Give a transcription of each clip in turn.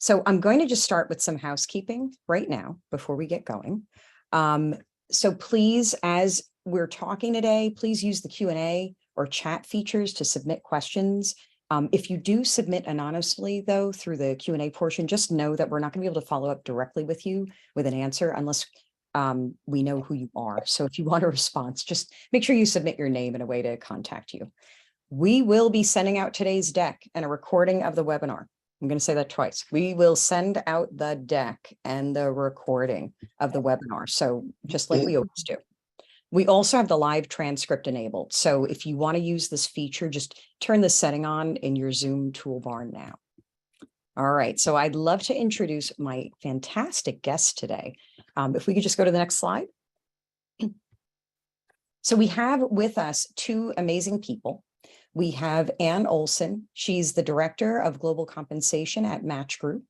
So I'm going to just start with some housekeeping right now before we get going. So please, as we're talking today, please use the Q&A or chat features to submit questions. If you do submit anonymously, though, through the Q&A portion, just know that we're not going to be able to follow up directly with you with an answer unless we know who you are. So if you want a response, just make sure you submit your name and a way to contact you. We will be sending out today's deck and a recording of the webinar. I'm going to say that twice. We will send out the deck and the recording of the webinar. So just like we always do. We also have the live transcript enabled. So if you want to use this feature, just turn the setting on in your Zoom toolbar now. All right. So I'd love to introduce my fantastic guest today. If we could just go to the next slide. So we have with us two amazing people. We have Ann Oleson. She's the Director of Global Compensation at Match Group.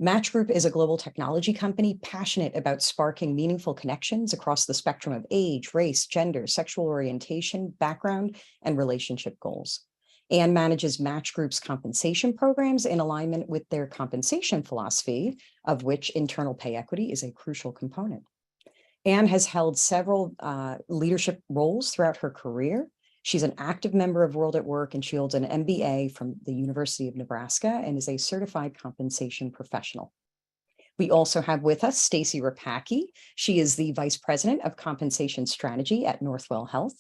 Match Group is a global technology company passionate about sparking meaningful connections across the spectrum of age, race, gender, sexual orientation, background, and relationship goals. Ann manages Match Group's compensation programs in alignment with their compensation philosophy, of which internal pay equity is a crucial component. Ann has held several leadership roles throughout her career. She's an active member of World at Work, and she holds an MBA from the University of Nebraska and is a certified compensation professional. We also have with us Stacey Rapacki. She is the Vice President of Compensation Strategy at Northwell Health.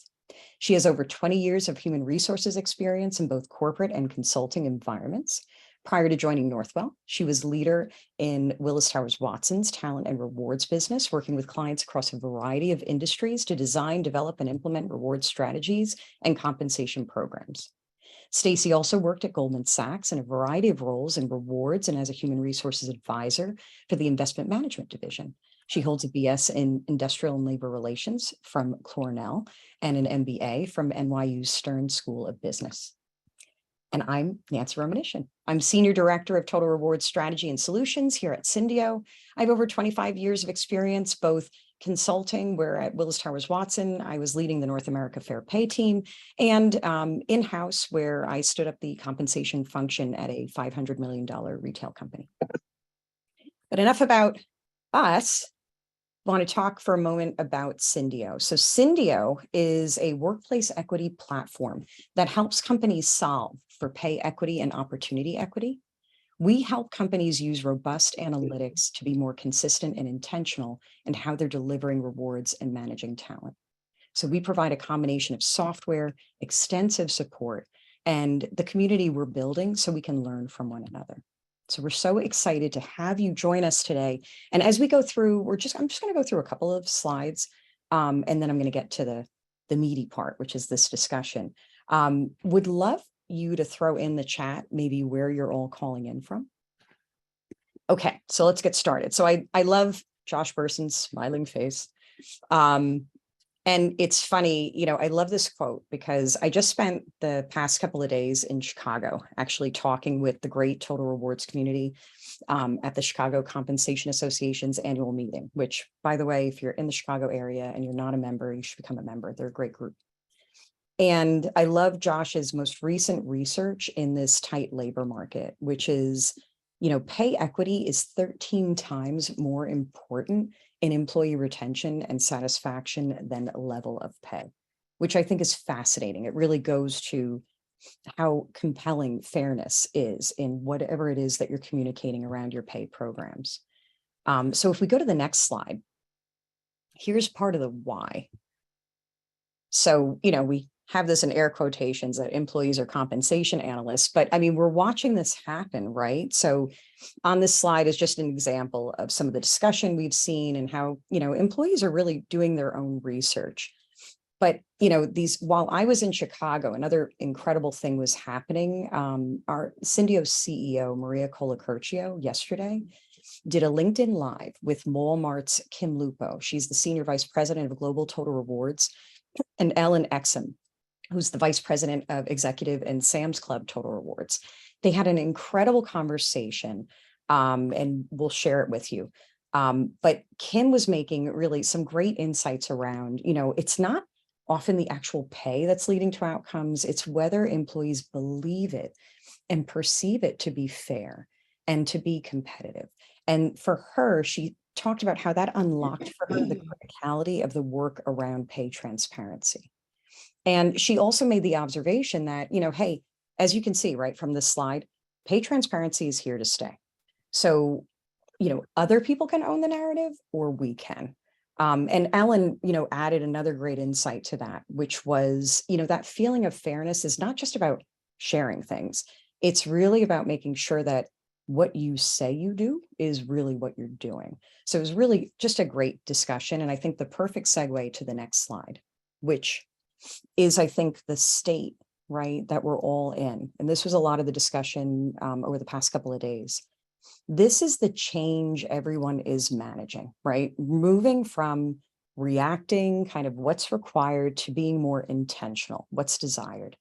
She has over 20 years of human resources experience in both corporate and consulting environments. Prior to joining Northwell, she was leader in Willis Towers Watson's talent and rewards business, working with clients across a variety of industries to design, develop, and implement reward strategies and compensation programs. Stacey also worked at Goldman Sachs in a variety of roles in rewards and as a human resources advisor for the investment management division. She holds a BS in Industrial and Labor Relations from Cornell and an MBA from NYU's Stern School of Business. And I'm Nancy Romanyshyn. I'm Senior Director of Total Reward Strategy and Solutions here at Syndio. I have over 25 years of experience, both consulting, where at Willis Towers Watson, I was leading the North America Fair Pay team, and in-house, where I stood up the compensation function at a $500 million retail company. But enough about us. I want to talk for a moment about Syndio. So Syndio is a workplace equity platform that helps companies solve for pay equity and opportunity equity. We help companies use robust analytics to be more consistent and intentional in how they're delivering rewards and managing talent. So we provide a combination of software, extensive support, and the community we're building so we can learn from one another. So we're so excited to have you join us today. And as we go through, I'm just going to go through a couple of slides, and then I'm going to get to the meaty part, which is this discussion. Would love you to throw in the chat, maybe where you're all calling in from. Okay, so let's get started. So I love Josh Burson's smiling face. And it's funny, I love this quote because I just spent the past couple of days in Chicago, actually talking with the great Total Rewards community at the Chicago Compensation Association's annual meeting, which, by the way, if you're in the Chicago area and you're not a member, you should become a member. They're a great group. And I love Josh's most recent research in this tight labor market, which is, pay equity is 13 times more important in employee retention and satisfaction than level of pay, which I think is fascinating. It really goes to how compelling fairness is in whatever it is that you're communicating around your pay programs. So if we go to the next slide, here's part of the why. So, we have this in air quotations that employees are compensation analysts, but I mean, we're watching this happen, right? So on this slide is just an example of some of the discussion we've seen and how, employees are really doing their own research. But, while I was in Chicago, another incredible thing was happening. Our Syndio CEO, Maria Colacurcio, yesterday did a LinkedIn Live with Walmart's Kim Lupo. She's the Senior Vice President of Global Total Rewards, and Ellen Exum, who's the Vice President of Executive and Sam's Club Total Rewards. They had an incredible conversation, and we'll share it with you. But Kim was making really some great insights around, it's not often the actual pay that's leading to outcomes, it's whether employees believe it and perceive it to be fair. and to be competitive. And for her, she talked about how that unlocked for her the criticality of the work around pay transparency. And she also made the observation that, hey, as you can see, right, from this slide, pay transparency is here to stay. So, other people can own the narrative or we can. And Ellen, added another great insight to that, which was, that feeling of fairness is not just about sharing things. It's really about making sure that what you say you do is really what you're doing. So it was really just a great discussion. And I think the perfect segue to the next slide, which is, I think, the state, right, that we're all in. And this was a lot of the discussion over the past couple of days. This is the change everyone is managing, right? Moving from reacting, kind of what's required, to being more intentional, what's desired.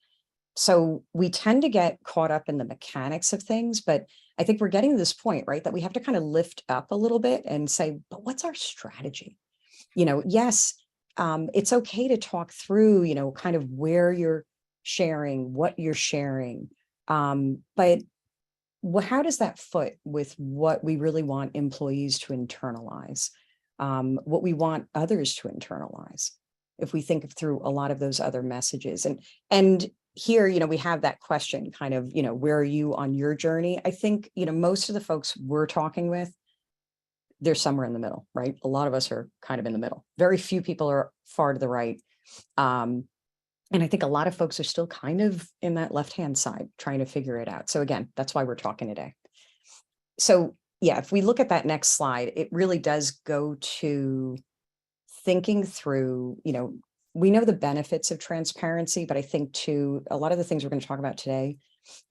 So we tend to get caught up in the mechanics of things, but I think we're getting to this point, right, that we have to kind of lift up a little bit and say, but what's our strategy? Yes, it's okay to talk through, kind of where you're sharing, what you're sharing. But how does that foot with what we really want employees to internalize, what we want others to internalize, if we think through a lot of those other messages? And here, we have that question kind of, where are you on your journey? I think, most of the folks we're talking with, they're somewhere in the middle, right? A lot of us are kind of in the middle. Very few people are far to the right. And I think a lot of folks are still kind of in that left-hand side trying to figure it out. So again, that's why we're talking today. So yeah, if we look at that next slide, it really does go to thinking through, we know the benefits of transparency, but I think too, a lot of the things we're going to talk about today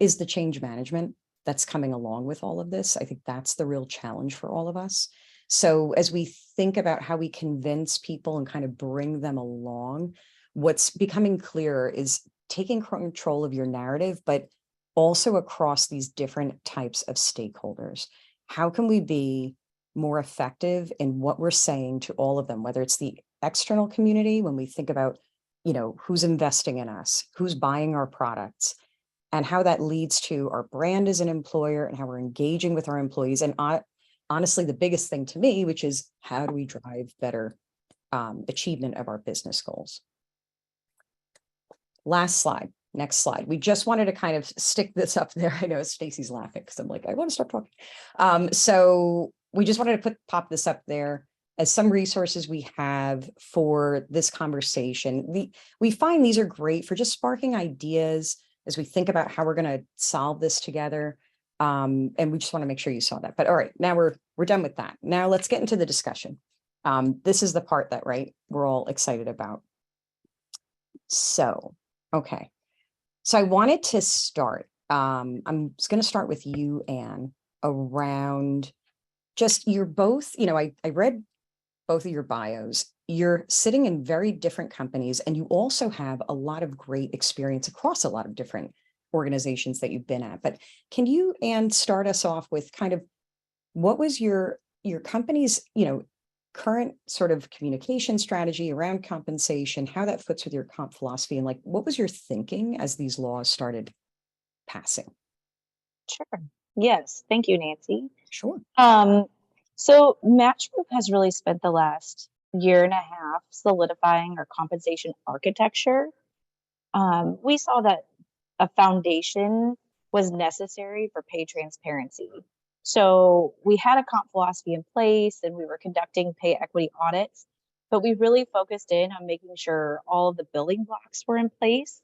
is the change management that's coming along with all of this. I think that's the real challenge for all of us. So as we think about how we convince people and kind of bring them along, what's becoming clearer is taking control of your narrative, but also across these different types of stakeholders. How can we be more effective in what we're saying to all of them, whether it's the external community, when we think about, who's investing in us, who's buying our products, and how that leads to our brand as an employer and how we're engaging with our employees. And honestly, the biggest thing to me, which is how do we drive better achievement of our business goals? Last slide, next slide. We just wanted to kind of stick this up there. I know Stacey's laughing because I'm like, I want to start talking. So we just wanted to pop this up there as some resources we have for this conversation. We find these are great for just sparking ideas as we think about how we're going to solve this together. And we just want to make sure you saw that. But all right, now we're done with that. Now let's get into the discussion. This is the part that, right, we're all excited about. So, okay. So I wanted to start, I'm just going to start with you, Anne, around just, you're both, I read both of your bios. You're sitting in very different companies, and you also have a lot of great experience across a lot of different organizations that you've been at. But can you, Anne, start us off with kind of what was your company's, current sort of communication strategy around compensation, how that fits with your comp philosophy, and like, what was your thinking as these laws started passing? Sure. Yes. Thank you, Nancy. Sure. So Match Group has really spent the last year and a half solidifying our compensation architecture. We saw that a foundation was necessary for pay transparency. So we had a comp philosophy in place and we were conducting pay equity audits, but we really focused in on making sure all of the building blocks were in place.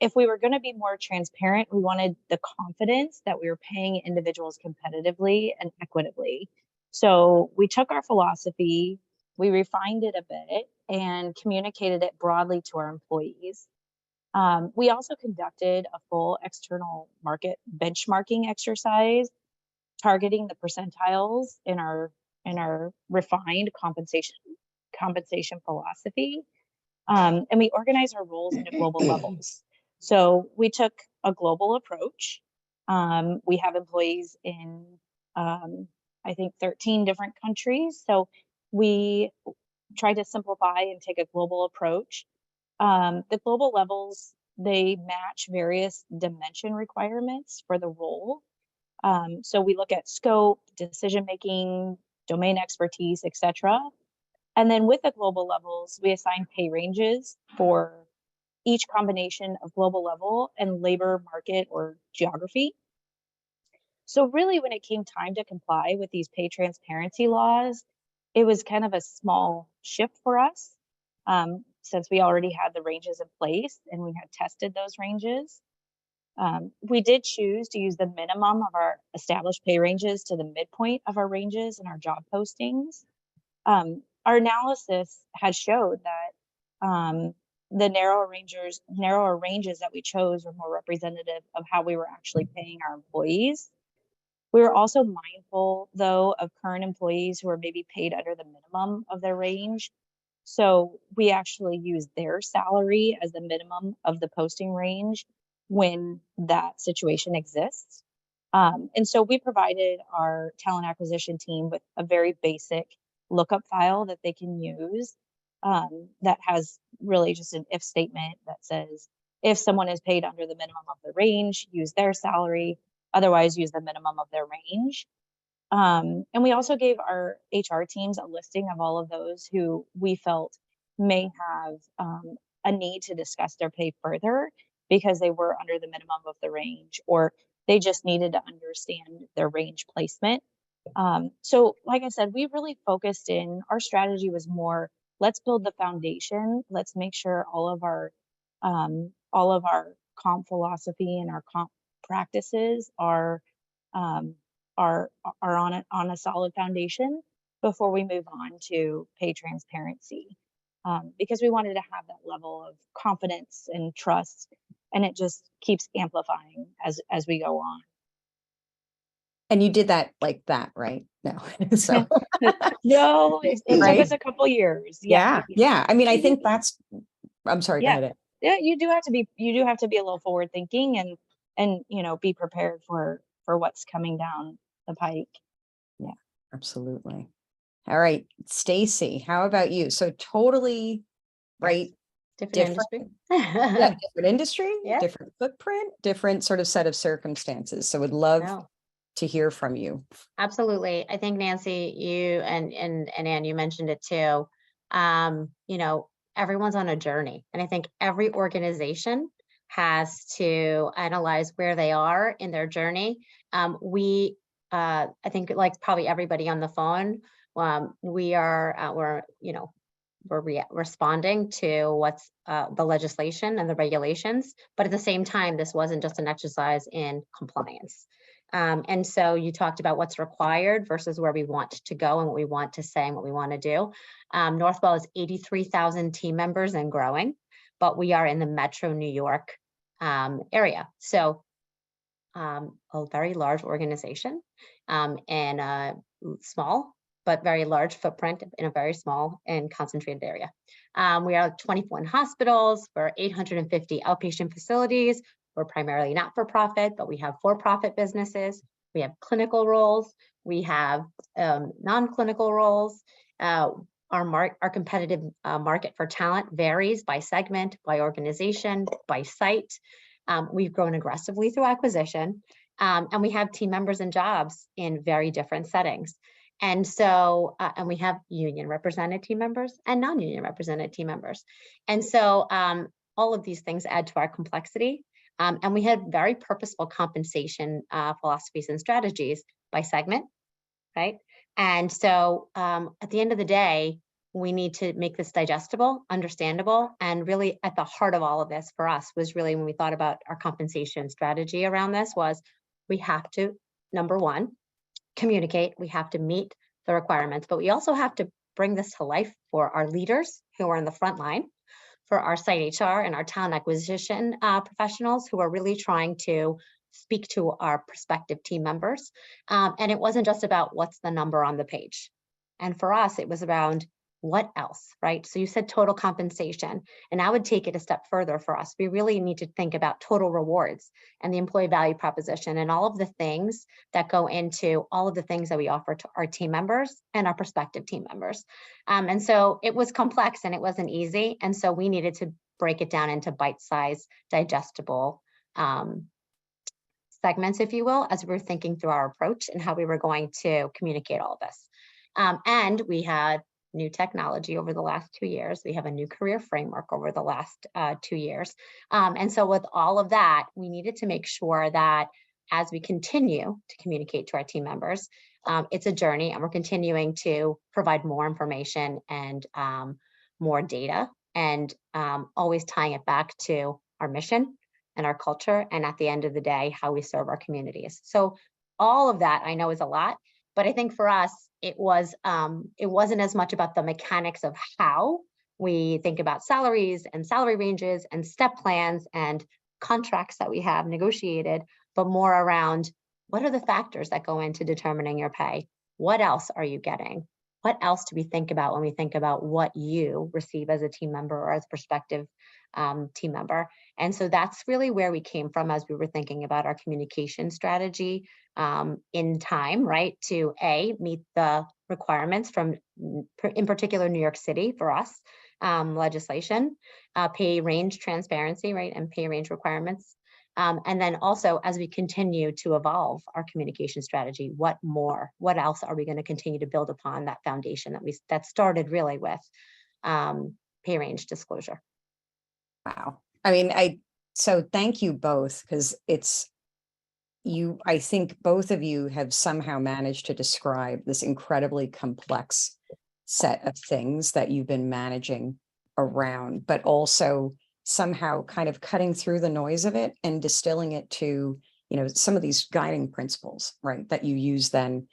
If we were going to be more transparent, we wanted the confidence that we were paying individuals competitively and equitably. So we took our philosophy, we refined it a bit, and communicated it broadly to our employees. We also conducted a full external market benchmarking exercise, targeting the percentiles in our refined compensation philosophy. And we organize our roles into global levels. So we took a global approach. We have employees in, I think, 13 different countries. So we try to simplify and take a global approach. The global levels, they match various dimension requirements for the role. So we look at scope, decision-making, domain expertise, etc. And then with the global levels, we assign pay ranges for each combination of global level and labor market or geography. So really, when it came time to comply with these pay transparency laws, it was kind of a small shift for us, since we already had the ranges in place and we had tested those ranges. We did choose to use the minimum of our established pay ranges to the midpoint of our ranges in our job postings. Our analysis has showed that the narrower ranges that we chose were more representative of how we were actually paying our employees. We were also mindful, though, of current employees who are maybe paid under the minimum of their range. So we actually use their salary as the minimum of the posting range when that situation exists. And so we provided our talent acquisition team with a very basic lookup file that they can use, that has really just an if statement that says, if someone is paid under the minimum of the range, use their salary, otherwise use the minimum of their range. And we also gave our HR teams a listing of all of those who we felt may have a need to discuss their pay further because they were under the minimum of the range, or they just needed to understand their range placement. So like I said, we really focused in, our strategy was more, let's build the foundation. Let's make sure all of our comp philosophy and our comp practices are on a solid foundation before we move on to pay transparency, because we wanted to have that level of confidence and trust, and it just keeps amplifying as we go on. And you did that like that, right? No. So no, it right? took us a couple years. Yeah. I mean, I think that's, I'm sorry, go Yeah. ahead. Yeah, you do have to be a little forward thinking and be prepared for what's coming down the pike. Yeah, absolutely. All right, Stacey, how about you? So totally, right? Different industry. Yeah, different industry, Yeah. different footprint, different sort of set of circumstances. So would love No, to hear from you. absolutely. I think Nancy, you and Ann, you mentioned it too. Everyone's on a journey, and I think every organization has to analyze where they are in their journey. I think, like probably everybody on the phone, we're responding to what's the legislation and the regulations, but at the same time, this wasn't just an exercise in compliance. And so you talked about what's required versus where we want to go and what we want to say and what we want to do. Northwell is 83,000 team members and growing, but we are in the Metro New York area. So a very large organization and a small but very large footprint in a very small and concentrated area. We are 21 hospitals, we're 850 outpatient facilities. We're primarily not-for-profit, but we have for-profit businesses. We have clinical roles. We have non-clinical roles. Our competitive market for talent varies by segment, by organization, by site. We've grown aggressively through acquisition, and we have team members and jobs in very different settings. And so, and we have union represented team members and non-union represented team members. And so all of these things add to our complexity. And we had very purposeful compensation philosophies and strategies by segment, right? And so at the end of the day, we need to make this digestible, understandable, and really at the heart of all of this for us was really when we thought about our compensation strategy around this was we have to, number one, communicate, we have to meet the requirements, but we also have to bring this to life for our leaders who are in the front line, for our site HR and our talent acquisition professionals who are really trying to speak to our prospective team members. And it wasn't just about what's the number on the page. And for us, it was around what else, right? So you said total compensation, and I would take it a step further for us. We really need to think about total rewards and the employee value proposition and all of the things that go into all of the things that we offer to our team members and our prospective team members. And so it was complex and it wasn't easy. And so we needed to break it down into bite-sized, digestible segments, if you will, as we were thinking through our approach and how we were going to communicate all of this. And we had new technology over the last 2 years. We have a new career framework over the last 2 years. And so with all of that, we needed to make sure that as we continue to communicate to our team members, it's a journey, and we're continuing to provide more information and more data, and always tying it back to our mission and our culture, and at the end of the day, how we serve our communities. So all of that I know is a lot, but I think for us, it wasn't as much about the mechanics of how we think about salaries and salary ranges and step plans and contracts that we have negotiated, but more around what are the factors that go into determining your pay? What else are you getting? What else do we think about when we think about what you receive as a team member or as a prospective team member? And so that's really where we came from as we were thinking about our communication strategy in time, right? To meet the requirements from, in particular, New York City for us, legislation, pay range transparency, right? And pay range requirements. And then also, as we continue to evolve our communication strategy, what else are we going to continue to build upon that foundation that started really with pay range disclosure? Wow. I mean, so thank you both, because I think both of you have somehow managed to describe this incredibly complex set of things that you've been managing around, but also somehow kind of cutting through the noise of it and distilling it to, some of these guiding principles, right, that you use then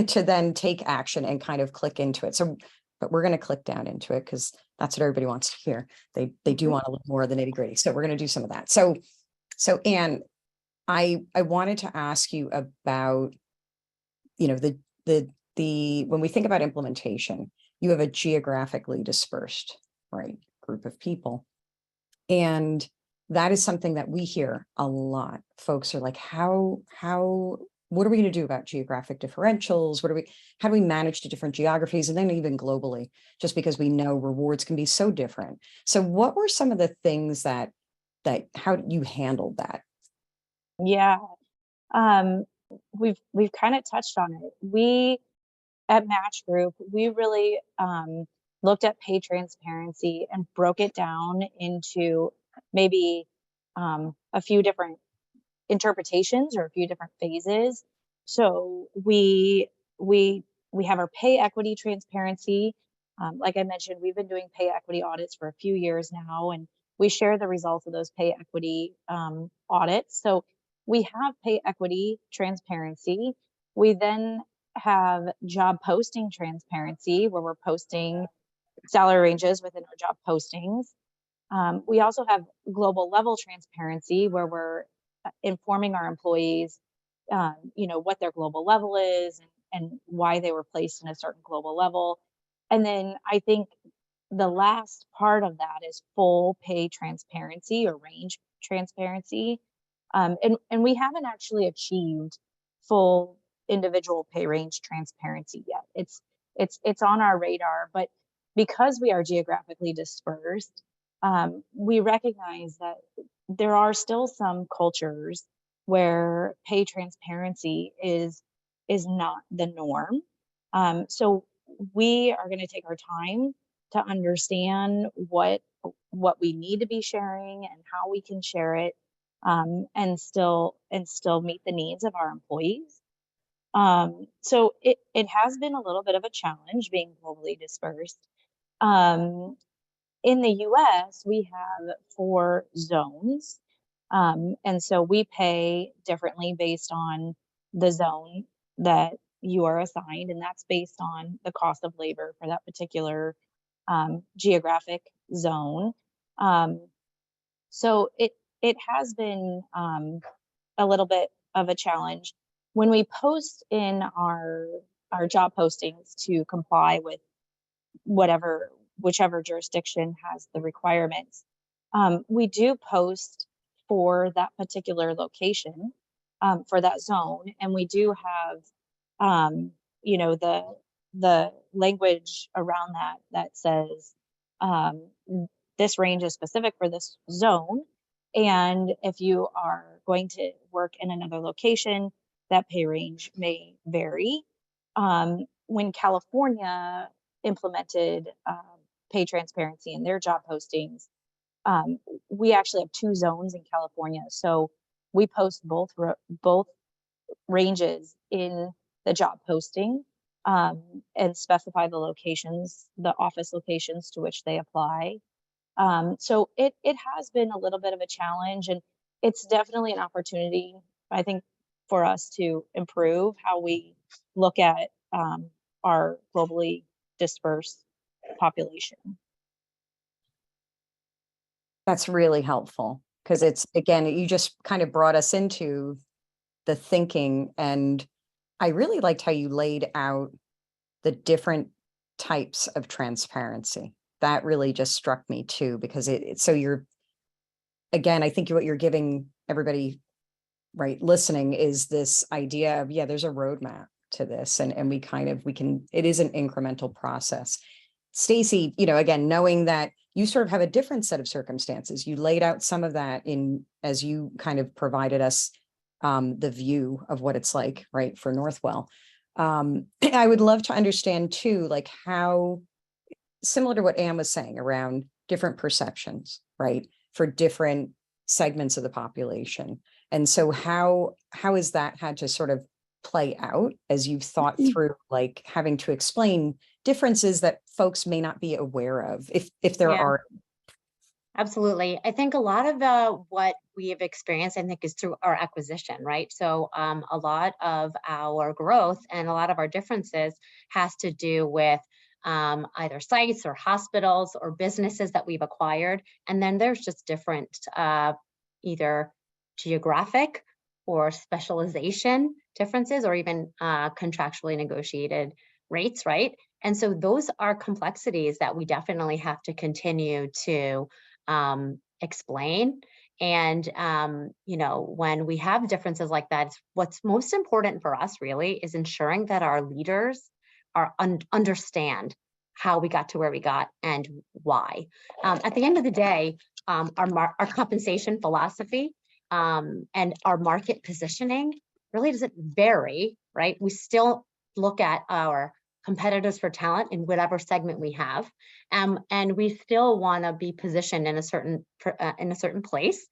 to then take action and kind of click into it. So, but we're going to click down into it because that's what everybody wants to hear. They do want a little more of the nitty gritty. So we're going to do some of that. So Anne, I wanted to ask you about, when we think about implementation, you have a geographically dispersed, right, group of people. And that is something that we hear a lot. Folks are like, what are we going to do about geographic differentials? How do we manage the different geographies? And then even globally, just because we know rewards can be so different. So what were some of the things that how you handled that? Yeah, we've kind of touched on it. We at Match Group, we really looked at pay transparency and broke it down into maybe a few different interpretations or a few different phases. So we have our pay equity transparency. Like I mentioned, we've been doing pay equity audits for a few years now, and we share the results of those pay equity audits. So we have pay equity transparency. We then have job posting transparency, where we're posting salary ranges within our job postings. We also have global level transparency, where we're informing our employees, what their global level is and why they were placed in a certain global level. And then I think the last part of that is full pay transparency or range transparency. And we haven't actually achieved full individual pay range transparency yet. It's on our radar, but because we are geographically dispersed, we recognize that there are still some cultures where pay transparency is not the norm. So we are going to take our time to understand what we need to be sharing and how we can share it, and still meet the needs of our employees. So it has been a little bit of a challenge being globally dispersed. In the US, we have 4 zones. And so we pay differently based on the zone that you are assigned, and that's based on the cost of labor for that particular geographic zone. So it has been a little bit of a challenge. When we post in our job postings to comply with whichever jurisdiction has the requirements, we do post for that particular location, for that zone, and we do have the language around that says this range is specific for this zone, and if you are going to work in another location, that pay range may vary. When California implemented pay transparency in their job postings, we actually have 2 zones in California. So we post both ranges in the job posting, and specify the locations, the office locations to which they apply. So it has been a little bit of a challenge, and it's definitely an opportunity, I think, for us to improve how we look at our globally dispersed population. That's really helpful, because it's, again, you just kind of brought us into the thinking, and I really liked how you laid out the different types of transparency. That really just struck me too, because so you're, again, I think what you're giving everybody, right, listening, is this idea of, yeah, there's a roadmap to this, and we can, it is an incremental process. Stacey, again, knowing that you sort of have a different set of circumstances, you laid out some of that as you kind of provided us the view of what it's like, right, for Northwell. I would love to understand too, like, how, similar to what Anne was saying around different perceptions, right, for different segments of the population. And so how has that had to sort of play out as you've thought through, like, having to explain differences that folks may not be aware of, if there Yeah. are? Absolutely. I think a lot of what we have experienced, I think, is through our acquisition, right? So a lot of our growth and a lot of our differences has to do with either sites or hospitals or businesses that we've acquired. And then there's just different either geographic or specialization differences, or even contractually negotiated rates, right? And so those are complexities that we definitely have to continue to explain. And, when we have differences like that, what's most important for us really is ensuring that our leaders understand how we got to where we got and why. At the end of the day, our compensation philosophy and our market positioning really doesn't vary, right? We still look at our competitors for talent in whatever segment we have, and we still want to be positioned in a certain place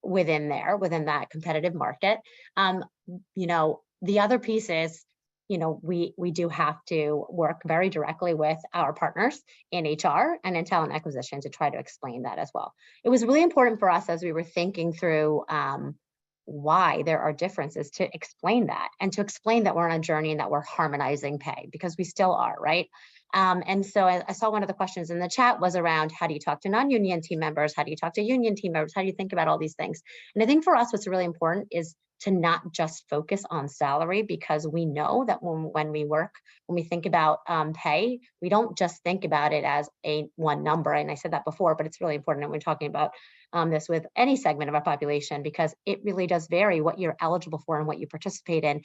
within that competitive market. The other piece is, we do have to work very directly with our partners in HR and in talent acquisition to try to explain that as well. It was really important for us as we were thinking through why there are differences, to explain that, and to explain that we're on a journey and that we're harmonizing pay, because we still are, right? And so I saw one of the questions in the chat was around, how do you talk to non-union team members? How do you talk to union team members? How do you think about all these things? And I think for us, what's really important is to not just focus on salary, because we know that when we think about pay, we don't just think about it as one number. And I said that before, but it's really important when we're talking about this with any segment of our population, because it really does vary what you're eligible for and what you participate in,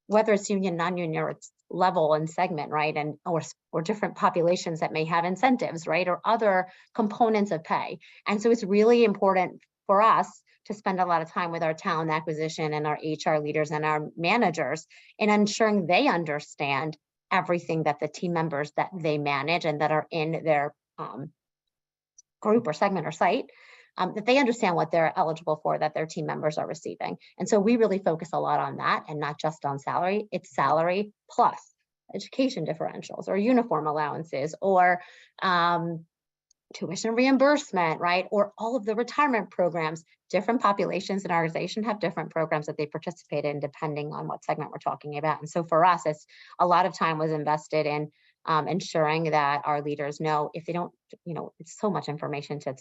whether it's union, non-union, or it's level and segment, right? And or different populations that may have incentives, right? Or other components of pay. And so it's really important for us to spend a lot of time with our talent acquisition and our HR leaders and our managers in ensuring they understand everything that the team members that they manage and that are in their group or segment or site, that they understand what they're eligible for, that their team members are receiving. And so we really focus a lot on that, and not just on salary. It's salary plus education differentials or uniform allowances or tuition reimbursement, right? Or all of the retirement programs. Different populations in our organization have different programs that they participate in depending on what segment we're talking about. And so for us, it's a lot of time was invested in ensuring that our leaders know. If they don't, it's so much information to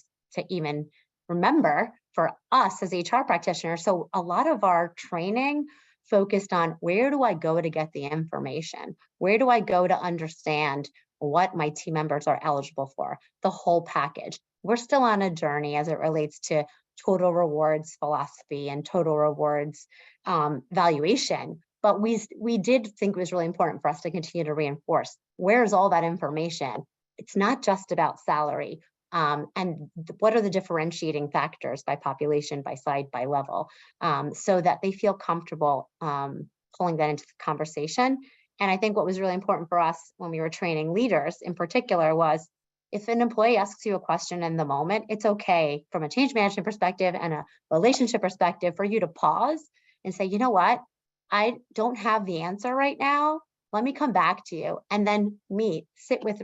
even remember for us as HR practitioners. So a lot of our training focused on, where do I go to get the information? Where do I go to understand what my team members are eligible for? The whole package. We're still on a journey as it relates to total rewards philosophy and total rewards valuation. But we did think it was really important for us to continue to reinforce, where's all that information? It's not just about salary. and what are the differentiating factors by population, by site, by level, so that they feel comfortable pulling that into the conversation. And I think what was really important for us when we were training leaders in particular was, if an employee asks you a question in the moment, it's okay from a change management perspective and a relationship perspective for you to pause and say, you know what, I don't have the answer right now. Let me come back to you, and then sit with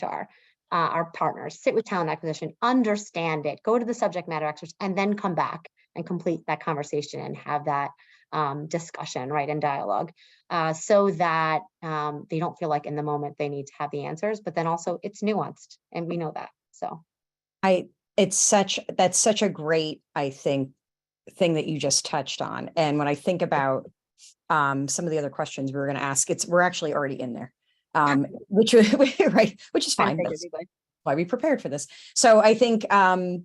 HR, our partners, sit with talent acquisition, understand it, go to the subject matter experts, and then come back and complete that conversation and have that discussion, right, and dialogue, so that they don't feel like in the moment they need to have the answers, but then also it's nuanced, and we know that. So that's such a great, I think, thing that you just touched on. And when I think about some of the other questions we were going to ask, we're actually already in there, which right, which is fine. That's why we prepared for this. So I think what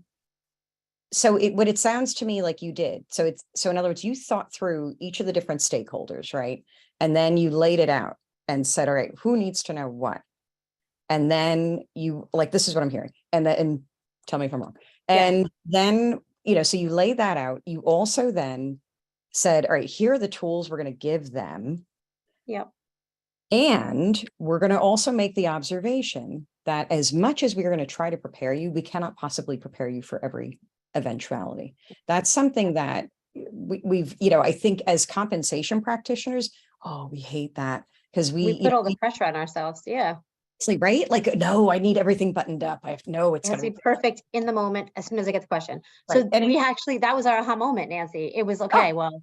it sounds to me like you did. So in other words, you thought through each of the different stakeholders, right? And then you laid it out and said, all right, who needs to know what? And then you, like, this is what I'm hearing. And tell me if I'm wrong. And then, so you lay that out. You also then said, all right, here are the tools we're going to give them. Yep. And we're going to also make the observation that as much as we are going to try to prepare you, we cannot possibly prepare you for every eventuality. That's something that we've, I think as compensation practitioners, we hate that because we put all the pressure on ourselves. Yeah. Right? Like, no, I need everything buttoned up. I have to know it's going to be perfect in the moment as soon as I get the question. Right. So that was our aha moment, Nancy. It was okay. Well,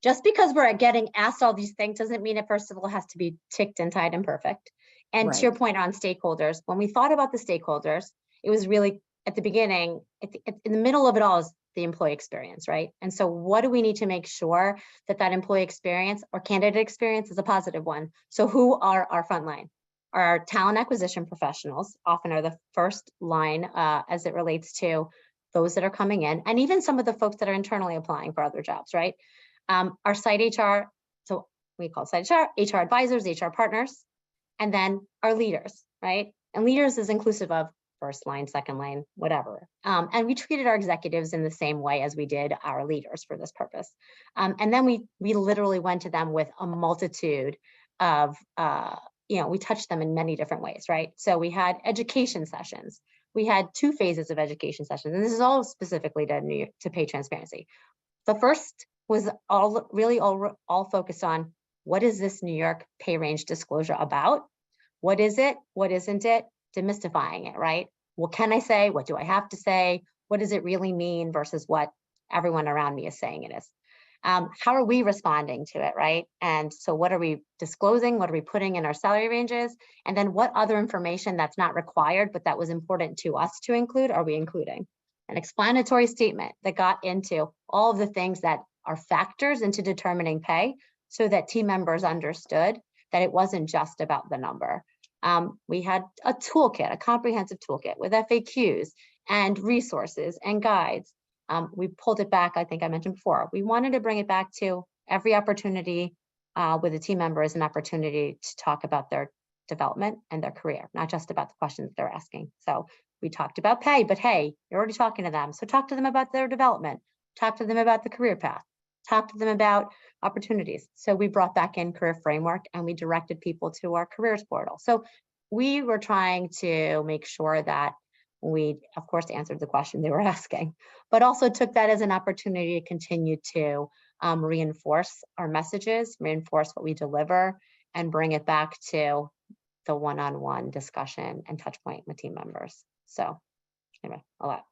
just because we're getting asked all these things doesn't mean it first of all has to be ticked and tied and perfect. And to your point on stakeholders, when we thought about the stakeholders, it was really at the beginning, in the middle of it all is the employee experience, right? And so what do we need to make sure that employee experience or candidate experience is a positive one? So who are our frontline? Our talent acquisition professionals often are the first line as it relates to those that are coming in, and even some of the folks that are internally applying for other jobs, right? Our site HR, so we call site HR advisors, HR partners, and then our leaders, right? And leaders is inclusive of first line, second line, whatever. And we treated our executives in the same way as we did our leaders for this purpose. And then we literally went to them with a multitude of we touched them in many different ways, right? So we had education sessions. We had 2 phases of education sessions, and this is all specifically to pay transparency. The first was all focused on what is this New York pay range disclosure about? What is it? What isn't it? Demystifying it, right? What can I say? What do I have to say? What does it really mean versus what everyone around me is saying it is? How are we responding to it, right? And so what are we disclosing? What are we putting in our salary ranges? And then what other information that's not required, but that was important to us to include, are we including? An explanatory statement that got into all of the things that are factors into determining pay so that team members understood that it wasn't just about the number. We had a toolkit, a comprehensive toolkit with FAQs and resources and guides. We pulled it back, I think I mentioned before. We wanted to bring it back to every opportunity with a team member as an opportunity to talk about their development and their career, not just about the questions they're asking. So we talked about pay, but hey, you're already talking to them. So talk to them about their development, talk to them about the career path, talk to them about opportunities. So we brought back in career framework and we directed people to our careers portal. So we were trying to make sure that we, of course, answered the question they were asking, but also took that as an opportunity to continue to reinforce our messages, reinforce what we deliver, and bring it back to the one-on-one discussion and touch point with team members. So anyway, a lot.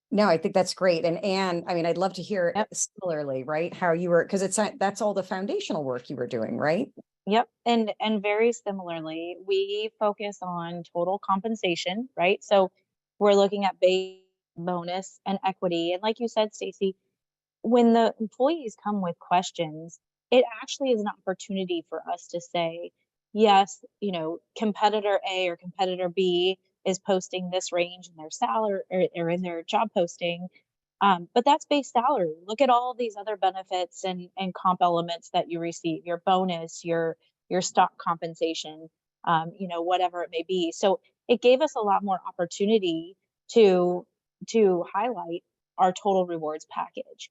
No, I think that's great. And Anne, I mean, I'd love to hear similarly, right? How you were, because that's all the foundational work you were doing, right? Yep. And very similarly, we focus on total compensation, right? So we're looking at base, bonus, and equity. And like you said, Stacey, when the employees come with questions, it actually is an opportunity for us to say, yes, competitor A or competitor B is posting this range in their salary or in their job posting. But that's base salary. Look at all these other benefits and comp elements that you receive, your bonus, your stock compensation, whatever it may be. So it gave us a lot more opportunity to highlight our total rewards package,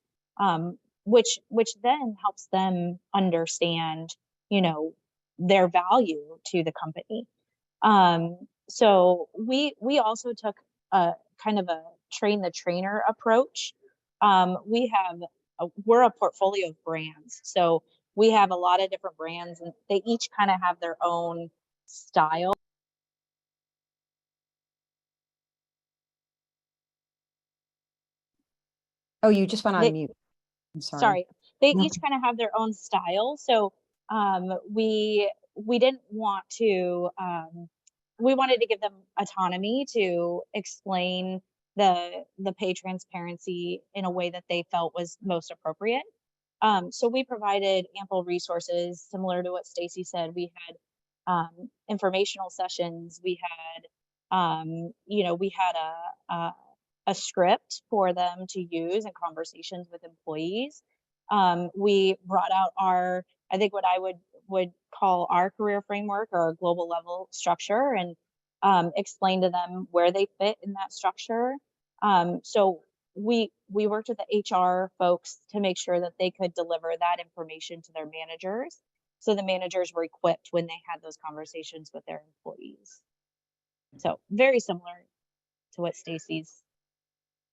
which then helps them understand, you know, their value to the company. So we also took a kind of a train the trainer approach. We're a portfolio of brands, so we have a lot of different brands, and they each kind of have their own style. Oh, you just went on They, mute. I'm sorry. sorry, they No. each kind of have their own style. So we didn't want to we wanted to give them autonomy to explain the pay transparency in a way that they felt was most appropriate. So we provided ample resources similar to what Stacey said. We had informational sessions. We had, you know, we had a script for them to use in conversations with employees. We brought out I think what I would call our career framework or our global level structure, and explain to them where they fit in that structure. So we worked with the HR folks to make sure that they could deliver that information to their managers, so the managers were equipped when they had those conversations with their employees. So very similar to what Stacey's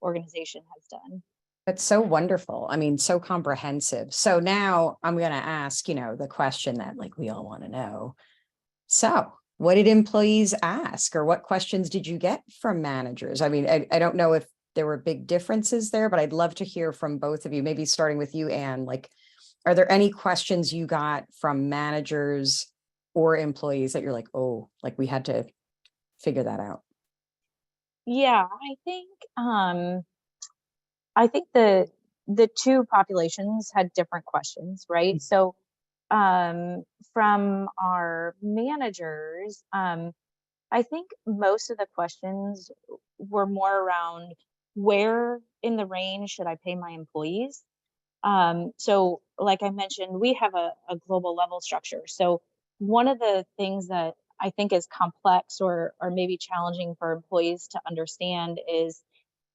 organization has done. That's so wonderful. I mean, so comprehensive. So now I'm going to ask, you know, the question that like we all want to know. So what did employees ask, or what questions did you get from managers? I mean, I don't know if there were big differences there, but I'd love to hear from both of you, maybe starting with you, Anne. Like, are there any questions you got from managers or employees that you're like, oh, like we had to figure that out? Yeah, I think the two populations had different questions, right? So from our managers, I think most of the questions were more around where in the range should I pay my employees? So like I mentioned, we have a global level structure. So one of the things that I think is complex or maybe challenging for employees to understand is,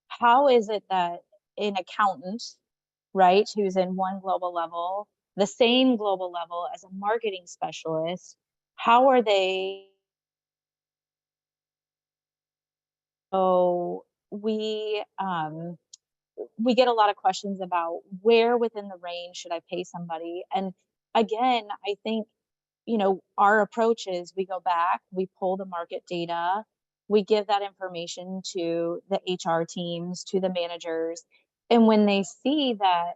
how is it that an accountant, right, who's in one global level, the same global level as a marketing specialist, how are they? So we get a lot of questions about where within the range should I pay somebody. And again, I think, you know, our approach is we go back, we pull the market data, we give that information to the HR teams, to the managers. And when they see that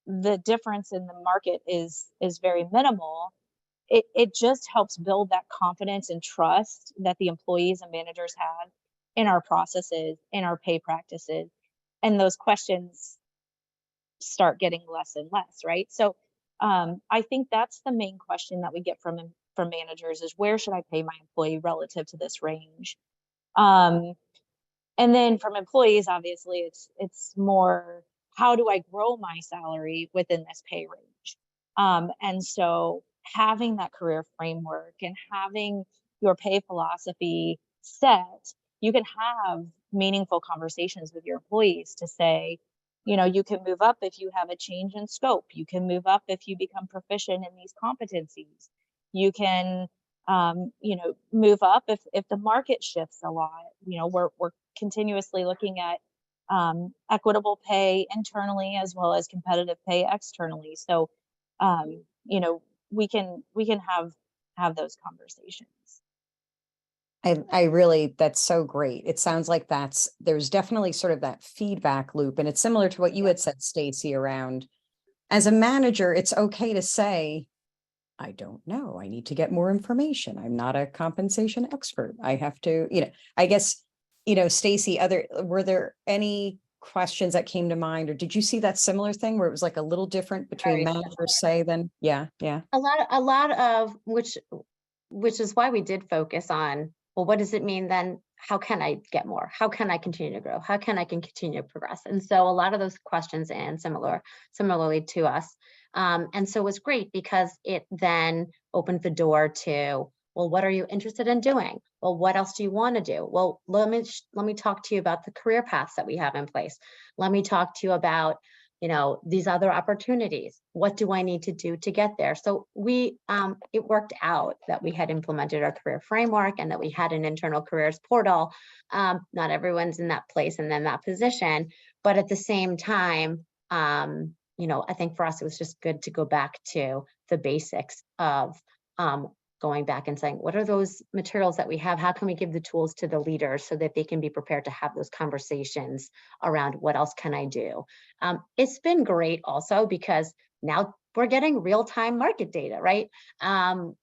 the difference in the market is very minimal, it just helps build that confidence and trust that the employees and managers have in our processes, in our pay practices. And those questions start getting less and less, right? So I think that's the main question that we get from managers is, where should I pay my employee relative to this range? And then from employees, obviously, it's more, how do I grow my salary within this pay range? And so having that career framework and having your pay philosophy set, you can have meaningful conversations with your employees to say, you know, you can move up if you have a change in scope. You can move up if you become proficient in these competencies. You can, you know, move up if the market shifts a lot. You know, we're continuously looking at equitable pay internally as well as competitive pay externally. So, you know, we can have those conversations. I really, that's so great. It sounds like there's definitely sort of that feedback loop. And it's similar to what you had said, Stacey, around as a manager, it's okay to say, I don't know, I need to get more information. I'm not a compensation expert. I have to, you know, I guess, you know, Stacey, were there any questions that came to mind, or did you see that similar thing where it was like a little different between managers say than, yeah. A lot of which is why we did focus on, well, what does it mean then? How can I get more? How can I continue to grow? How can I continue to progress? And so a lot of those questions, and similarly to us. And so it was great because it then opened the door to, Well, what are you interested in doing? Well, what else do you want to do? Well, let me talk to you about the career paths that we have in place. Let me talk to you about, these other opportunities. What do I need to do to get there? So it worked out that we had implemented our career framework and that we had an internal careers portal. Not everyone's in that place and in that position, but at the same time, I think for us, it was just good to go back to the basics of going back and saying, what are those materials that we have? How can we give the tools to the leaders so that they can be prepared to have those conversations around what else can I do? It's been great also because now we're getting real-time market data, right? I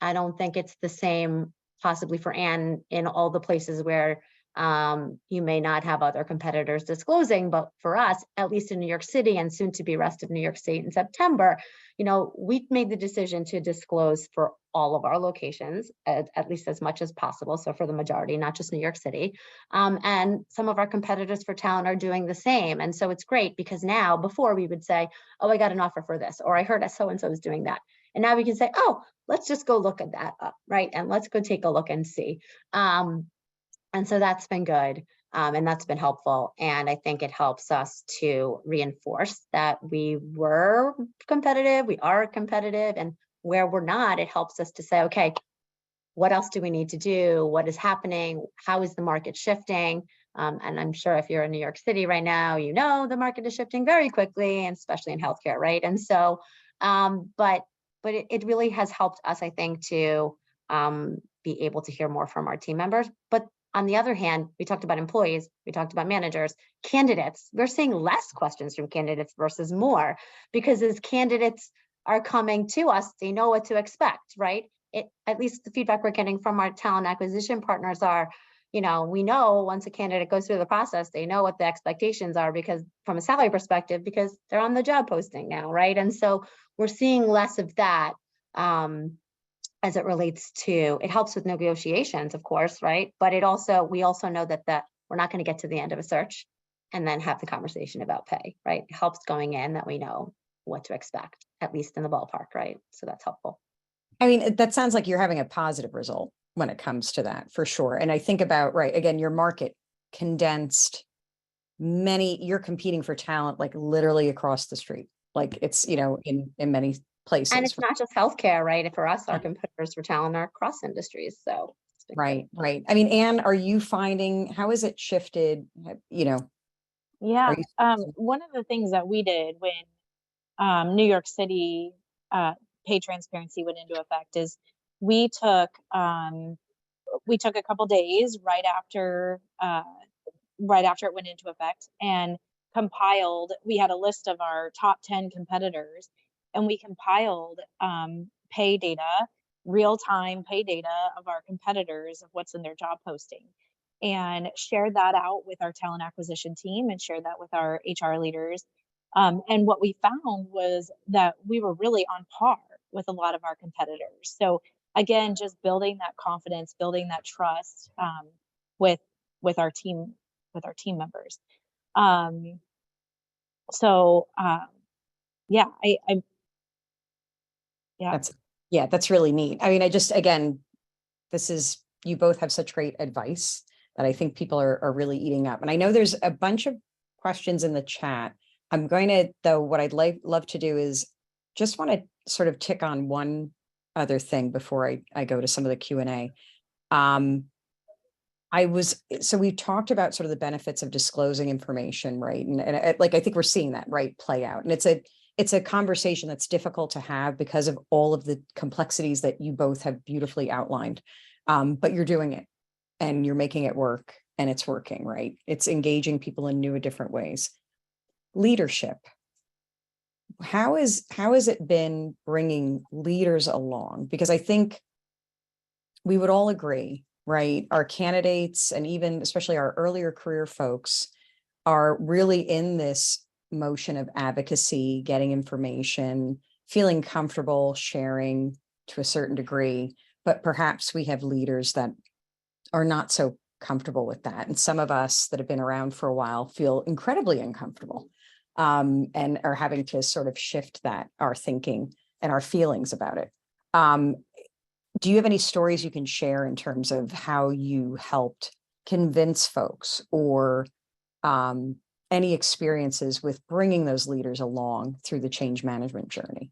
don't think it's the same possibly for Anne in all the places where you may not have other competitors disclosing, but for us, at least in New York City and soon to be rest of New York State in September, we made the decision to disclose for all of our locations, at least as much as possible. So for the majority, not just New York City. And some of our competitors for talent are doing the same. And so it's great because now, before we would say, oh, I got an offer for this, or I heard so-and-so is doing that. And now we can say, oh, let's just go look at that up, right? And let's go take a look and see. And so that's been good. And that's been helpful. And I think it helps us to reinforce that we were competitive, we are competitive, and where we're not, it helps us to say, okay, what else do we need to do? What is happening? How is the market shifting? And I'm sure if you're in New York City right now, the market is shifting very quickly, and especially in healthcare, right? And so, but it really has helped us, I think, to be able to hear more from our team members. But on the other hand, we talked about employees, we talked about managers, candidates. We're seeing less questions from candidates versus more, because as candidates are coming to us, they know what to expect, right? At least the feedback we're getting from our talent acquisition partners are, we know once a candidate goes through the process, they know what the expectations are, because from a salary perspective, because they're on the job posting now, right? And so we're seeing less of that. As it relates to, it helps with negotiations, of course, right? But we also know that we're not going to get to the end of a search and then have the conversation about pay, right? It helps going in that we know what to expect, at least in the ballpark, right? So that's helpful. I mean, that sounds like you're having a positive result when it comes to that, for sure. And I think about, right, again, your market condensed, you're competing for talent, like literally across the street. Like it's, in many places. And it's not just healthcare, right? For us, our competitors for talent are across industries. So right. I mean, Anne, are you finding, how has it shifted? Yeah. One of the things that we did when New York City pay transparency went into effect is we took a couple days right after it went into effect and compiled. We had a list of our top 10 competitors, and we compiled pay data, real-time pay data of our competitors of what's in their job posting, and shared that out with our talent acquisition team and shared that with our HR leaders. And what we found was that we were really on par with a lot of our competitors. So again, just building that confidence, building that trust with our team members. That's really neat. I mean, again, you both have such great advice that I think people are really eating up. And I know there's a bunch of questions in the chat. I'm going to, though, what I'd love to do is just want to sort of tick on one other thing before I go to some of the Q&A. So we talked about sort of the benefits of disclosing information, right? And I think we're seeing that, right, play out. And it's a conversation that's difficult to have because of all of the complexities that you both have beautifully outlined. But you're doing it and you're making it work, and it's working, right? It's engaging people in new and different ways. Leadership. How has it been bringing leaders along? Because I think we would all agree, right? Our candidates, and even especially our earlier career folks, are really in this motion of advocacy, getting information, feeling comfortable sharing to a certain degree, but perhaps we have leaders that are not so comfortable with that. And some of us that have been around for a while feel incredibly uncomfortable and are having to sort of shift our thinking and our feelings about it. Do you have any stories you can share in terms of how you helped convince folks, or any experiences with bringing those leaders along through the change management journey?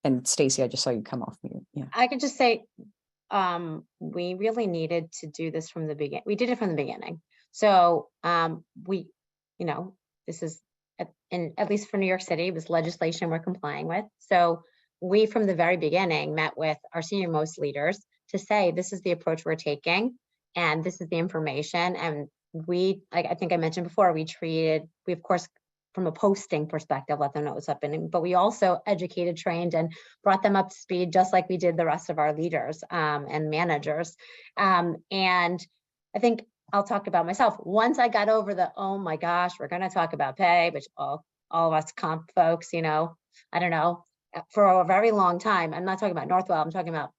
And Stacey, I just saw you come off mute. Yeah. I could just say, we really needed to do this from the beginning. We did it from the beginning. So we, you know, this is, at least for New York City, it was legislation we're complying with. So we, from the very beginning, met with our senior most leaders to say, this is the approach we're taking, and this is the information. And we, like I think I mentioned before, we of course, from a posting perspective, let them know what's happening, but we also educated, trained, and brought them up to speed, just like we did the rest of our leaders and managers. And I think I'll talk about myself. Once I got over the, oh my gosh, we're going to talk about pay, which all of us comp folks, you know, I don't know, for a very long time. I'm not talking about Northwell. I'm talking about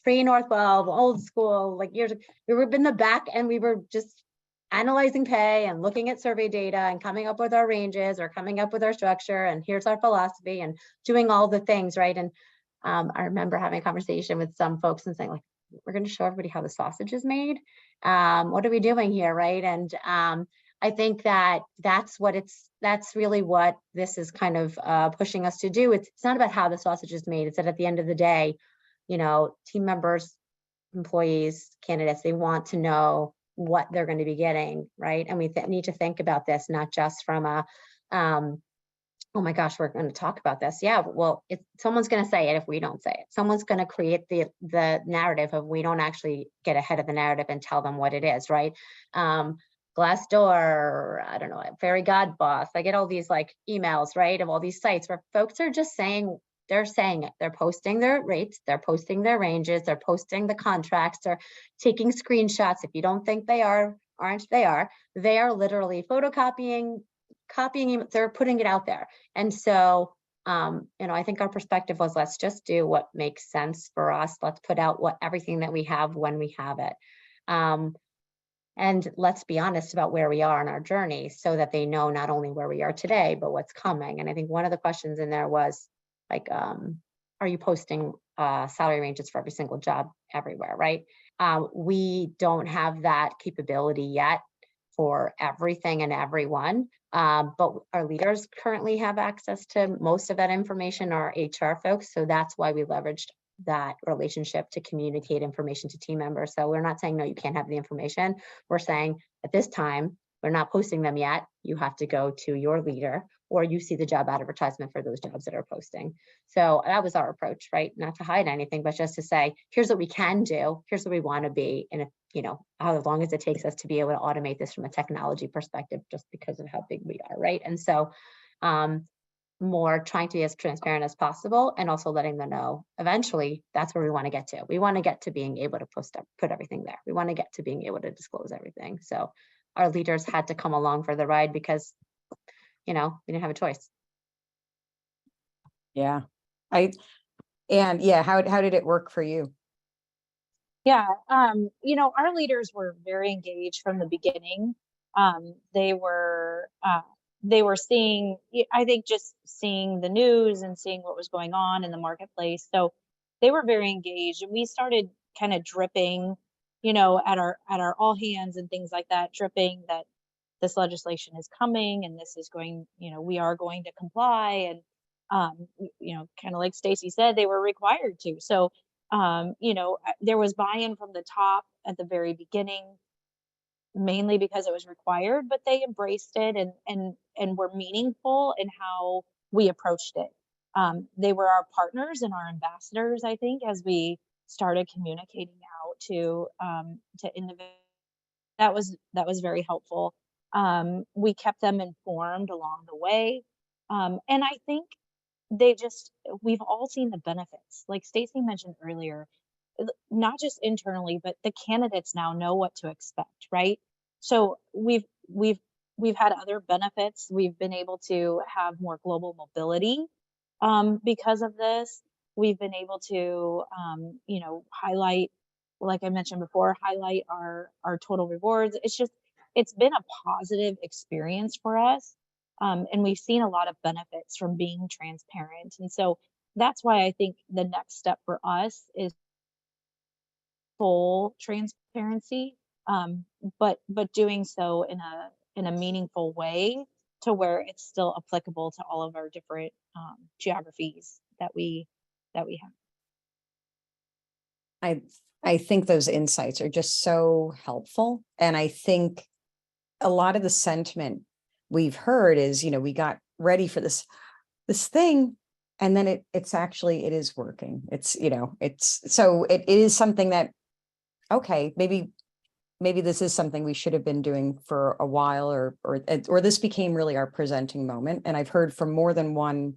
pre-Northwell, old school, like years. We were in the back and we were just analyzing pay and looking at survey data and coming up with our ranges or coming up with our structure, and here's our philosophy, and doing all the things, right? And I remember having a conversation with some folks and saying, like, we're going to show everybody how the sausage is made. What are we doing here, right? And I think that that's really what this is kind of pushing us to do. It's not about how the sausage is made. It's that at the end of the day, you know, team members, employees, candidates, they want to know what they're going to be getting, right? And we need to think about this not just from a, oh my gosh, we're going to talk about this. Yeah, well, someone's going to say it if we don't say it. Someone's going to create the narrative of, we don't actually get ahead of the narrative and tell them what it is, right? Glassdoor, I don't know, Fairy God Boss. I get all these like emails, right, of all these sites where folks are just saying, they're saying it. They're posting their rates, they're posting their ranges, they're posting the contracts, they're taking screenshots. If you don't think they aren't, they are literally photocopying, they're putting it out there. And so, you know, I think our perspective was, let's just do what makes sense for us. Let's put out everything that we have when we have it. And let's be honest about where we are in our journey, so that they know not only where we are today, but what's coming. And I think one of the questions in there was like, are you posting salary ranges for every single job everywhere, right? We don't have that capability yet for everything and everyone, but our leaders currently have access to most of that information, our HR folks. So that's why we leveraged that relationship to communicate information to team members. So we're not saying, no, you can't have the information. We're saying at this time, we're not posting them yet. You have to go to your leader, or you see the job advertisement for those jobs that are posting. So that was our approach, right? Not to hide anything, but just to say, here's what we can do. Here's what we want to be. And if, you know, how long as it takes us to be able to automate this from a technology perspective, just because of how big we are, right? And so more trying to be as transparent as possible, and also letting them know eventually that's where we want to get to. We want to get to being able to put everything there. We want to get to being able to disclose everything. So our leaders had to come along for the ride, because, you know, we didn't have a choice. Yeah. How did it work for you? Yeah, you know, our leaders were very engaged from the beginning. They were seeing, I think, just seeing the news and seeing what was going on in the marketplace. So they were very engaged, and we started kind of dripping, you know, at our all hands and things like that, dripping that this legislation is coming, and this is going, you know, we are going to comply. And you know, kind of like Stacey said, they were required to. So you know, there was buy-in from the top at the very beginning, mainly because it was required, but they embraced it and were meaningful in how we approached it. They were our partners and our ambassadors, I think, as we started communicating out to individuals. That was very helpful. We kept them informed along the way. And I think we've all seen the benefits. Like Stacey mentioned earlier, not just internally, but the candidates now know what to expect, right? So we've had other benefits. We've been able to have more global mobility because of this. We've been able to, you know, highlight, like I mentioned before, highlight our total rewards. It's been a positive experience for us. And we've seen a lot of benefits from being transparent. And so that's why I think the next step for us is full transparency, but doing so in a meaningful way to where it's still applicable to all of our different geographies that we have. I think those insights are just so helpful. And I think a lot of the sentiment we've heard is, we got ready for this thing, and then it is working. It is something that, okay, maybe this is something we should have been doing for a while, or this became really our presenting moment. And I've heard from more than one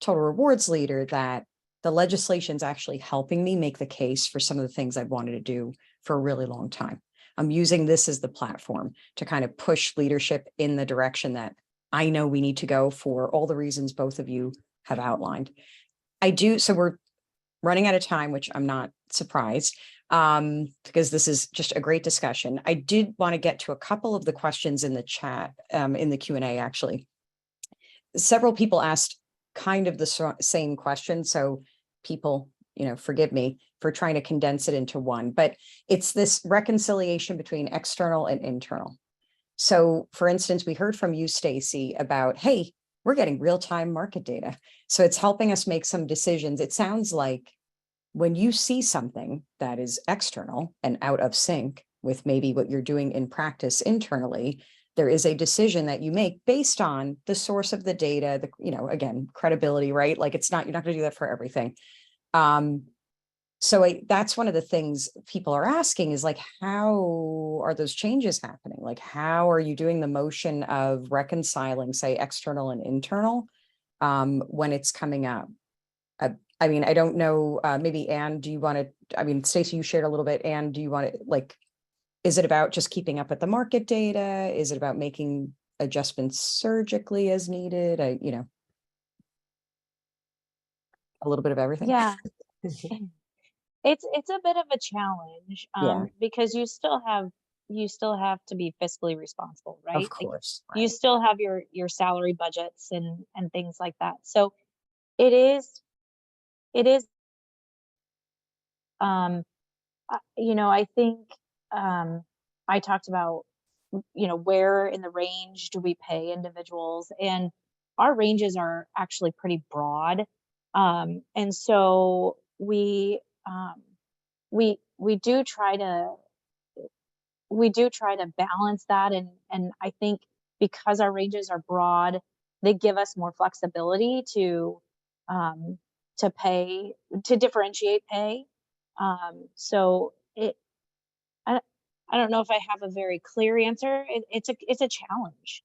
total rewards leader that the legislation's actually helping me make the case for some of the things I've wanted to do for a really long time. I'm using this as the platform to kind of push leadership in the direction that I know we need to go for all the reasons both of you have outlined. So we're running out of time, which I'm not surprised, because this is just a great discussion. I did want to get to a couple of the questions in the chat, in the Q&A, actually. Several people asked kind of the same question. So people, forgive me for trying to condense it into one, but it's this reconciliation between external and internal. So for instance, we heard from you, Stacey, about, hey, we're getting real-time market data. So it's helping us make some decisions. It sounds like when you see something that is external and out of sync with maybe what you're doing in practice internally, there is a decision that you make based on the source of the data, again, credibility, right? Like you're not going to do that for everything. That's one of the things people are asking is like, how are those changes happening? Like, how are you doing the motion of reconciling, say, external and internal when it's coming up? I don't know, maybe Anne, do you want to, Stacey, you shared a little bit. Anne, do you want to, is it about just keeping up with the market data? Is it about making adjustments surgically as needed? A little bit of everything. Yeah. It's a bit of a challenge, because you still have to be fiscally responsible, right? Of course. You still have your salary budgets and things like that. So it is, I think, I talked about, where in the range do we pay individuals, and our ranges are actually pretty broad. And so we do try to balance that. And I think because our ranges are broad, they give us more flexibility to differentiate pay. So I don't know if I have a very clear answer. It's a challenge.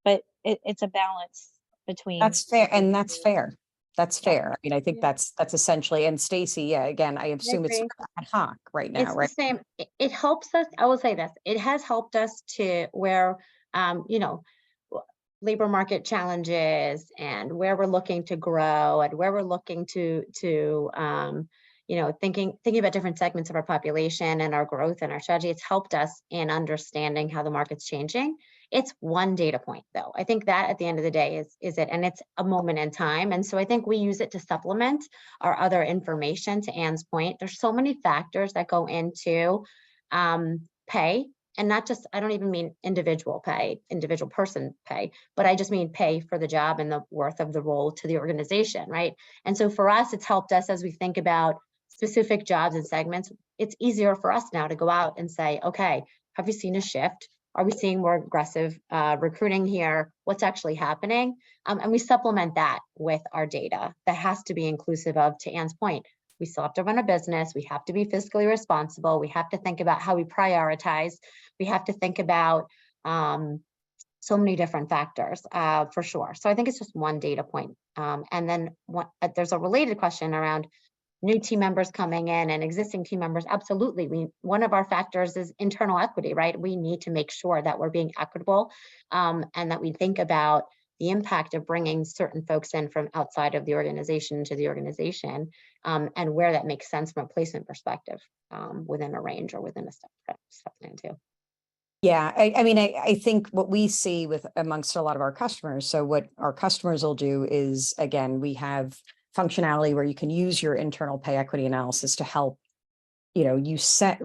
But it's a balance between. That's fair. And that's fair. That's fair. I think that's essentially, and Stacey, again, I assume it's ad hoc right now, It's right? the same. It helps us. I will say this. It has helped us to where, labor market challenges and where we're looking to grow and where we're looking to thinking about different segments of our population and our growth and our strategy. It's helped us in understanding how the market's changing. It's one data point, though. I think that at the end of the day is it, and it's a moment in time. And so I think we use it to supplement our other information. To Anne's point, there's so many factors that go into pay, and not just, I don't even mean individual pay, individual person pay, but I just mean pay for the job and the worth of the role to the organization, right? And so for us, it's helped us as we think about specific jobs and segments. It's easier for us now to go out and say, okay, have you seen a shift? Are we seeing more aggressive recruiting here? What's actually happening? And we supplement that with our data that has to be inclusive of, to Anne's point, we still have to run a business. We have to be fiscally responsible. We have to think about how we prioritize. We have to think about so many different factors, for sure. So I think it's just one data point. And then there's a related question around new team members coming in and existing team members. Absolutely. One of our factors is internal equity, right? We need to make sure that we're being equitable, and that we think about the impact of bringing certain folks in from outside of the organization to the organization, and where that makes sense from a placement perspective, within a range or within a step plan too. Yeah, I think what we see with amongst a lot of our customers, so what our customers will do is, again, we have functionality where you can use your internal pay equity analysis to help you set,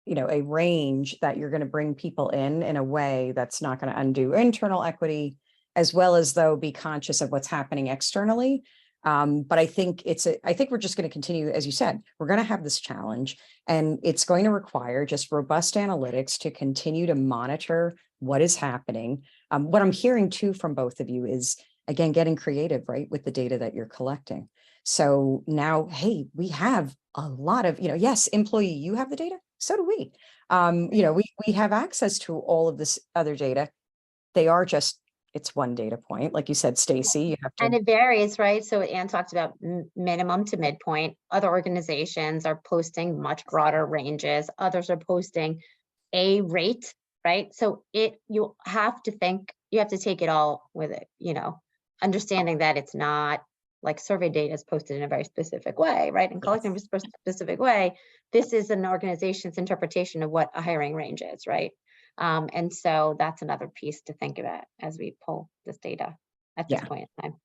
a range that you're going to bring people in a way that's not going to undo internal equity, as well as though be conscious of what's happening externally. But I think I think we're just going to continue, as you said, we're going to have this challenge, and it's going to require just robust analytics to continue to monitor what is happening. What I'm hearing too from both of you is, again, getting creative, right, with the data that you're collecting. So now, hey, we have a lot of, yes, employee, you have the data, so do we. We have access to all of this other data. They are just, it's one data point. Like you said, Stacey, you have And to, it varies, right? So Anne talked about minimum to midpoint. Other organizations are posting much broader ranges. Others are posting a rate, right? So you have to take it all with it, understanding that it's not like survey data is posted in a very specific way, right? And collecting in a specific way. This is an organization's interpretation of what a hiring range is, right? And so that's another piece to think about as we pull this data at this point in time.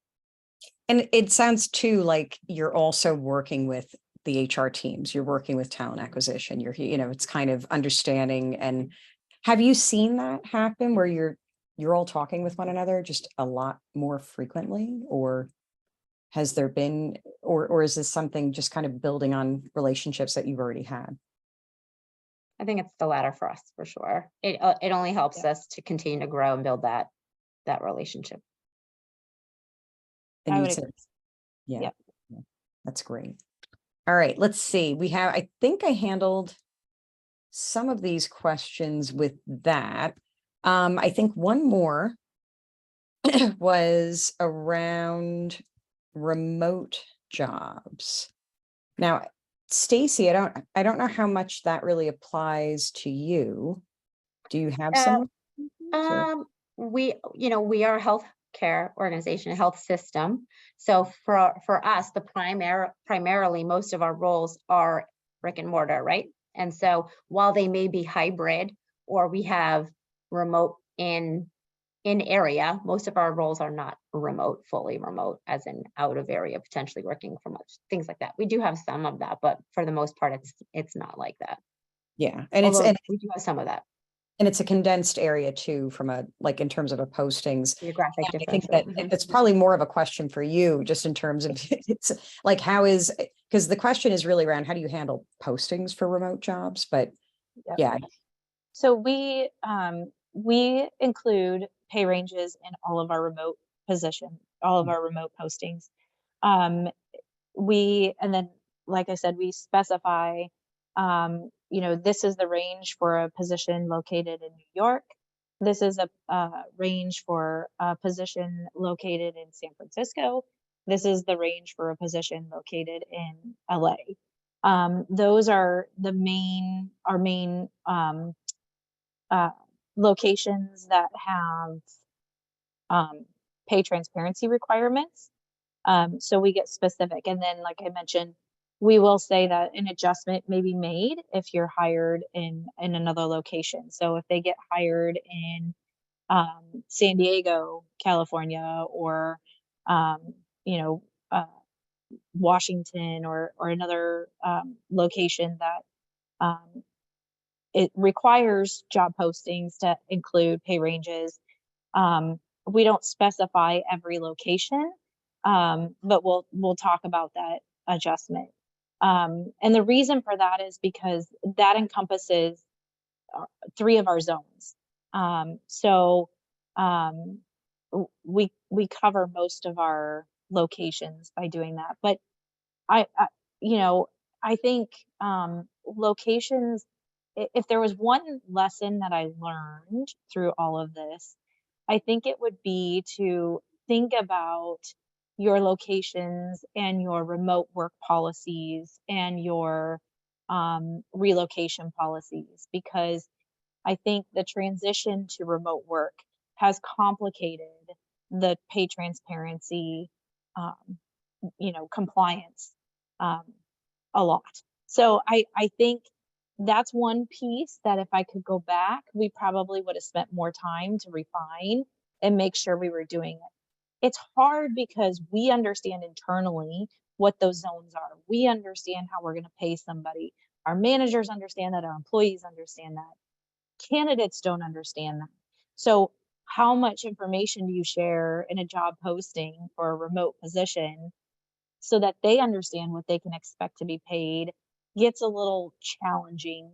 and it sounds too like you're also working with the HR teams, you're working with talent acquisition, it's kind of understanding. And have you seen that happen where you're all talking with one another just a lot more frequently, or has there been, or is this something just kind of building on relationships that you've already had? I think it's the latter for us, for sure. It only helps us to continue to grow and build that relationship. And I you would said, agree. yeah, Yep. yeah, that's great. All right, let's see. I think I handled some of these questions with that. I think one more was around remote jobs. Now, Stacey, I don't know how much that really applies to you. Do you have some? We are a healthcare organization, a health system. So for us, primarily most of our roles are brick and mortar, right? And so while they may be hybrid or we have remote in area, most of our roles are not remote, fully remote, as in out of area, potentially working from things like that. We do have some of that, but for the most part, it's not like that. Yeah, and Although we do have some of that. And it's a condensed area too, from in terms of a postings. Geographic I think differential. that it's probably more of a question for you, just in terms of it's like, because the question is really around how do you handle postings for remote jobs? But Yep. yeah. So we include pay ranges in all of our remote positions, all of our remote postings. And then, like I said, we specify, this is the range for a position located in New York. This is a range for a position located in San Francisco. This is the range for a position located in LA. Those are our main locations that have pay transparency requirements. So we get specific. And then, like I mentioned, we will say that an adjustment may be made if you're hired in another location. So if they get hired in San Diego, California, or Washington, or another location that it requires job postings to include pay ranges. We don't specify every location, but we'll talk about that adjustment. And the reason for that is because that encompasses 3 of our zones. So we cover most of our locations by doing that. But I think locations, if there was one lesson that I learned through all of this, I think it would be to think about your locations and your remote work policies and your relocation policies, because I think the transition to remote work has complicated the pay transparency, compliance a lot. So I think that's one piece that if I could go back, we probably would have spent more time to refine and make sure we were doing it. It's hard because we understand internally what those zones are. We understand how we're going to pay somebody. our managers understand that, our employees understand that, candidates don't understand that. So how much information do you share in a job posting for a remote position so that they understand what they can expect to be paid gets a little challenging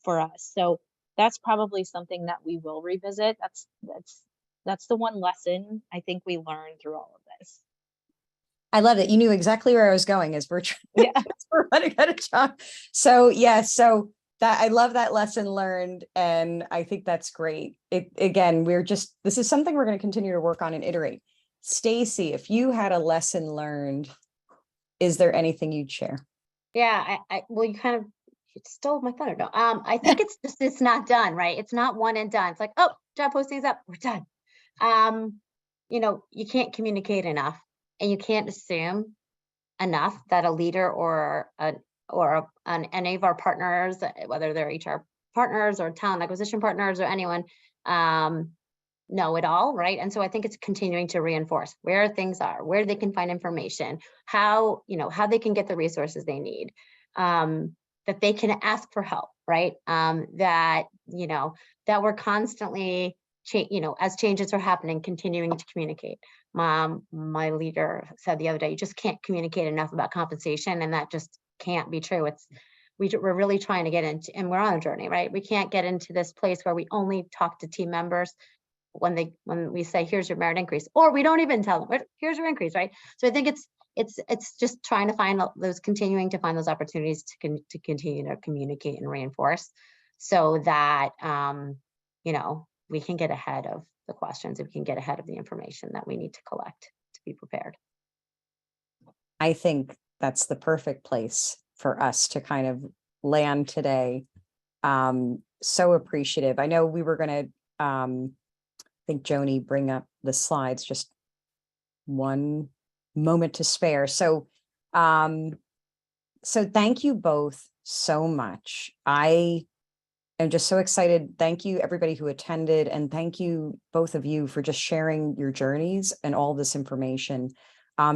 for us. So that's probably something that we will revisit. That's the one lesson I think we learned through all of this. I love it. You knew exactly where I was going as we're Yeah. we're running out of time. So yeah, so that I love that lesson learned, and I think that's great. Again, this is something we're going to continue to work on and iterate. Stacey, if you had a lesson learned, is there anything you'd share? Yeah, well, you kind of stole my thunder. No, I think it's not done, right? It's not one and done. It's like, oh, job posting's up, we're done. You can't communicate enough, and you can't assume enough that a leader or any of our partners, whether they're HR partners or talent acquisition partners or anyone, know it all, right? And so I think it's continuing to reinforce where things are, where they can find information, how they can get the resources they need, that they can ask for help, right? That we're constantly as changes are happening, continuing to communicate. My leader said the other day, you just can't communicate enough about compensation, and that just can't be true. We're really trying to get into, and we're on a journey, right? We can't get into this place where we only talk to team members when we say, here's your merit increase, or we don't even tell them, here's your increase, right? So I think it's just trying to find continuing to find those opportunities to continue to communicate and reinforce, so that we can get ahead of the questions, and we can get ahead of the information that we need to collect to be prepared. I think that's the perfect place for us to kind of land today. So appreciative. I know we were going to, I think Joni, bring up the slides, just one moment to spare. So thank you both so much. I am just so excited. Thank you everybody who attended, and thank you both of you for just sharing your journeys and all this information.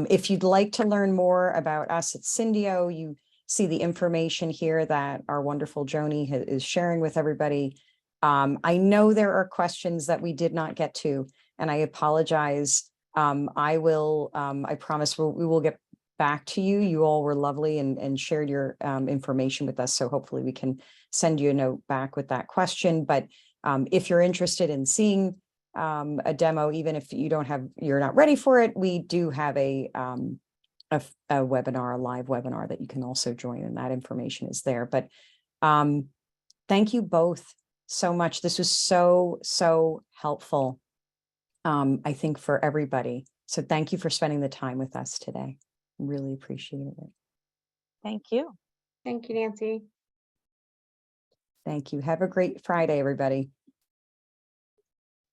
If you'd like to learn more about us at Syndio, you see the information here that our wonderful Joni is sharing with everybody. I know there are questions that we did not get to, and I apologize. I promise we will get back to you. You all were lovely and shared your information with us. So hopefully we can send you a note back with that question. But if you're interested in seeing a demo, even if you're not ready for it, we do have a webinar, a live webinar that you can also join, and that information is there. But thank you both so much. This was so helpful, I think, for everybody. So thank you for spending the time with us today. Really appreciated it. Thank you. Thank you, Nancy. Thank you. Have a great Friday, everybody.